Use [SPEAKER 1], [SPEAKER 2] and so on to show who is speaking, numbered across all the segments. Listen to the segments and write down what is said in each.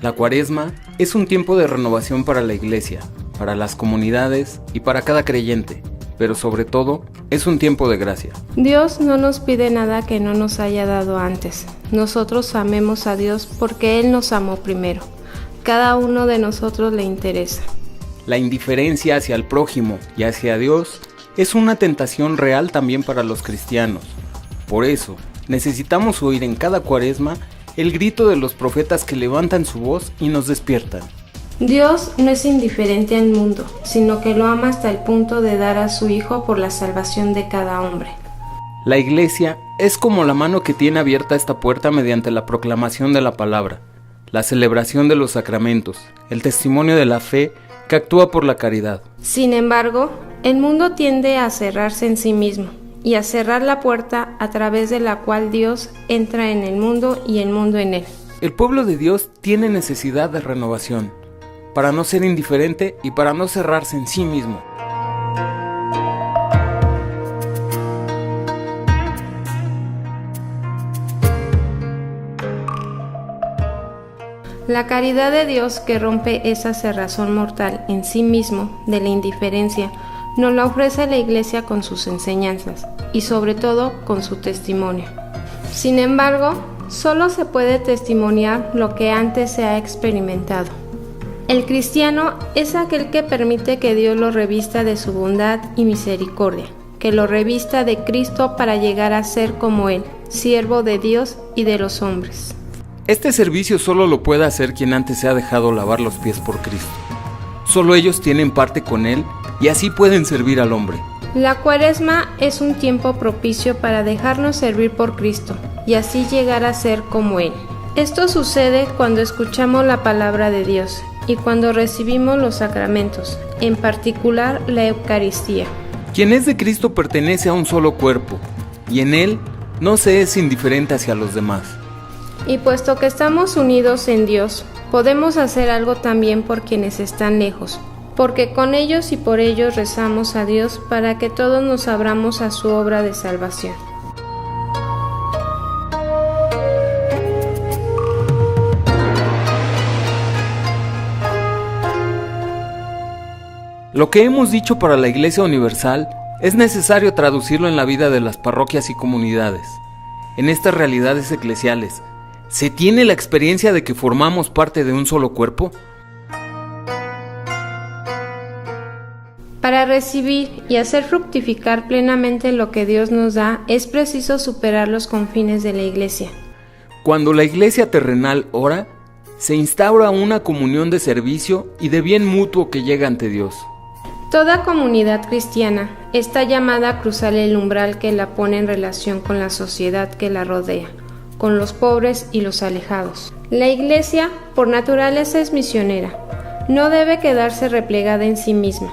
[SPEAKER 1] La Cuaresma es un tiempo de renovación para la Iglesia, para las comunidades y para cada creyente, pero sobre todo es un tiempo de gracia.
[SPEAKER 2] Dios no nos pide nada que no nos haya dado antes. Nosotros amemos a Dios porque Él nos amó primero. Cada uno de nosotros le interesa.
[SPEAKER 1] La indiferencia hacia el prójimo y hacia Dios es una tentación real también para los cristianos. Por eso, necesitamos oír en cada Cuaresma el grito de los profetas que levantan su voz y nos despiertan.
[SPEAKER 2] Dios no es indiferente al mundo, sino que lo ama hasta el punto de dar a su Hijo por la salvación de cada hombre.
[SPEAKER 1] La Iglesia es como la mano que tiene abierta esta puerta mediante la proclamación de la palabra, la celebración de los sacramentos, el testimonio de la fe que actúa por la caridad.
[SPEAKER 2] Sin embargo, el mundo tiende a cerrarse en sí mismo y a cerrar la puerta a través de la cual Dios entra en el mundo y el mundo en él.
[SPEAKER 1] El pueblo de Dios tiene necesidad de renovación, para no ser indiferente y para no cerrarse en sí mismo.
[SPEAKER 2] La caridad de Dios que rompe esa cerrazón mortal en sí mismo de la indiferencia, nos la ofrece la Iglesia con sus enseñanzas y sobre todo con su testimonio. Sin embargo, solo se puede testimoniar lo que antes se ha experimentado. El cristiano es aquel que permite que Dios lo revista de su bondad y misericordia, que lo revista de Cristo para llegar a ser como Él, siervo de Dios y de los hombres.
[SPEAKER 1] Este servicio solo lo puede hacer quien antes se ha dejado lavar los pies por Cristo. Solo ellos tienen parte con Él y así pueden servir al hombre.
[SPEAKER 2] La Cuaresma es un tiempo propicio para dejarnos servir por Cristo y así llegar a ser como Él. Esto sucede cuando escuchamos la palabra de Dios y cuando recibimos los sacramentos, en particular la Eucaristía.
[SPEAKER 1] Quien es de Cristo pertenece a un solo cuerpo y en Él no se es indiferente hacia los demás.
[SPEAKER 2] Y puesto que estamos unidos en Dios, podemos hacer algo también por quienes están lejos, porque con ellos y por ellos rezamos a Dios para que todos nos abramos a su obra de salvación.
[SPEAKER 1] Lo que hemos dicho para la Iglesia Universal es necesario traducirlo en la vida de las parroquias y comunidades. En estas realidades eclesiales, ¿se tiene la experiencia de que formamos parte de un solo cuerpo?
[SPEAKER 2] Para recibir y hacer fructificar plenamente lo que Dios nos da, es preciso superar los confines de la Iglesia.
[SPEAKER 1] Cuando la Iglesia terrenal ora, se instaura una comunión de servicio y de bien mutuo que llega ante Dios.
[SPEAKER 2] Toda comunidad cristiana está llamada a cruzar el umbral que la pone en relación con la sociedad que la rodea, con los pobres y los alejados. La Iglesia, por naturaleza, es misionera. No debe quedarse replegada en sí misma,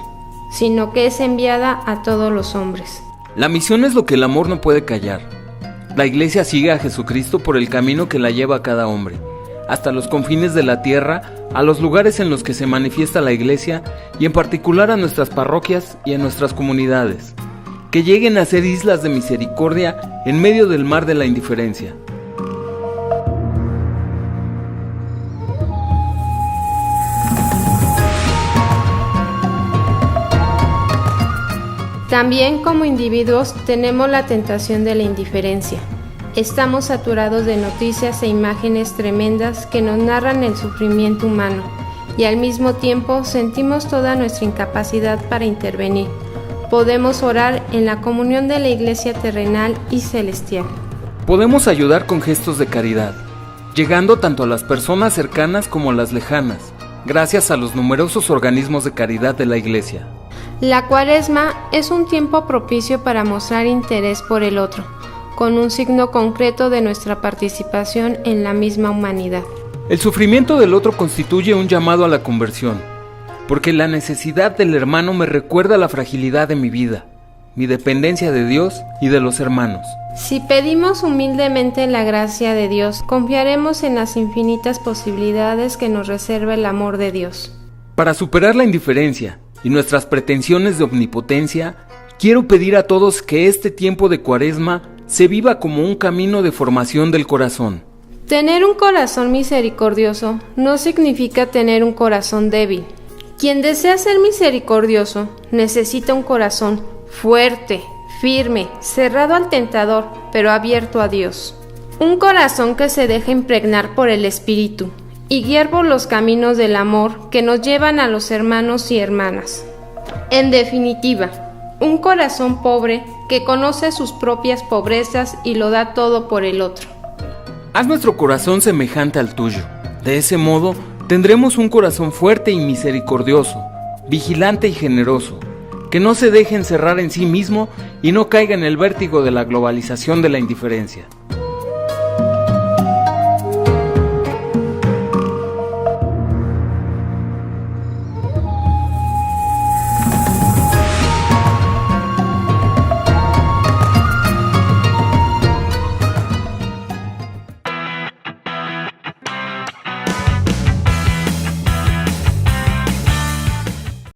[SPEAKER 2] sino que es enviada a todos los hombres.
[SPEAKER 1] La misión es lo que el amor no puede callar. La Iglesia sigue a Jesucristo por el camino que la lleva a cada hombre, hasta los confines de la tierra, a los lugares en los que se manifiesta la Iglesia y en particular a nuestras parroquias y a nuestras comunidades, que lleguen a ser islas de misericordia en medio del mar de la indiferencia.
[SPEAKER 2] También como individuos tenemos la tentación de la indiferencia. Estamos saturados de noticias e imágenes tremendas que nos narran el sufrimiento humano y al mismo tiempo sentimos toda nuestra incapacidad para intervenir. Podemos orar en la comunión de la Iglesia terrenal y celestial.
[SPEAKER 1] Podemos ayudar con gestos de caridad, llegando tanto a las personas cercanas como a las lejanas, gracias a los numerosos organismos de caridad de la Iglesia.
[SPEAKER 2] La Cuaresma es un tiempo propicio para mostrar interés por el otro, con un signo concreto de nuestra participación en la misma humanidad.
[SPEAKER 1] El sufrimiento del otro constituye un llamado a la conversión, porque la necesidad del hermano me recuerda la fragilidad de mi vida, mi dependencia de Dios y de los hermanos.
[SPEAKER 2] Si pedimos humildemente la gracia de Dios, confiaremos en las infinitas posibilidades que nos reserva el amor de Dios.
[SPEAKER 1] Para superar la indiferencia y nuestras pretensiones de omnipotencia, quiero pedir a todos que este tiempo de Cuaresma se viva como un camino de formación del corazón.
[SPEAKER 2] Tener un corazón misericordioso no significa tener un corazón débil. Quien desea ser misericordioso necesita un corazón fuerte, firme, cerrado al tentador, pero abierto a Dios. Un corazón que se deja impregnar por el Espíritu y guiar por los caminos del amor que nos llevan a los hermanos y hermanas. En definitiva, un corazón pobre que conoce sus propias pobrezas y lo da todo por el otro.
[SPEAKER 1] Haz nuestro corazón semejante al tuyo. De ese modo, tendremos un corazón fuerte y misericordioso, vigilante y generoso, que no se deje encerrar en sí mismo y no caiga en el vértigo de la globalización de la indiferencia.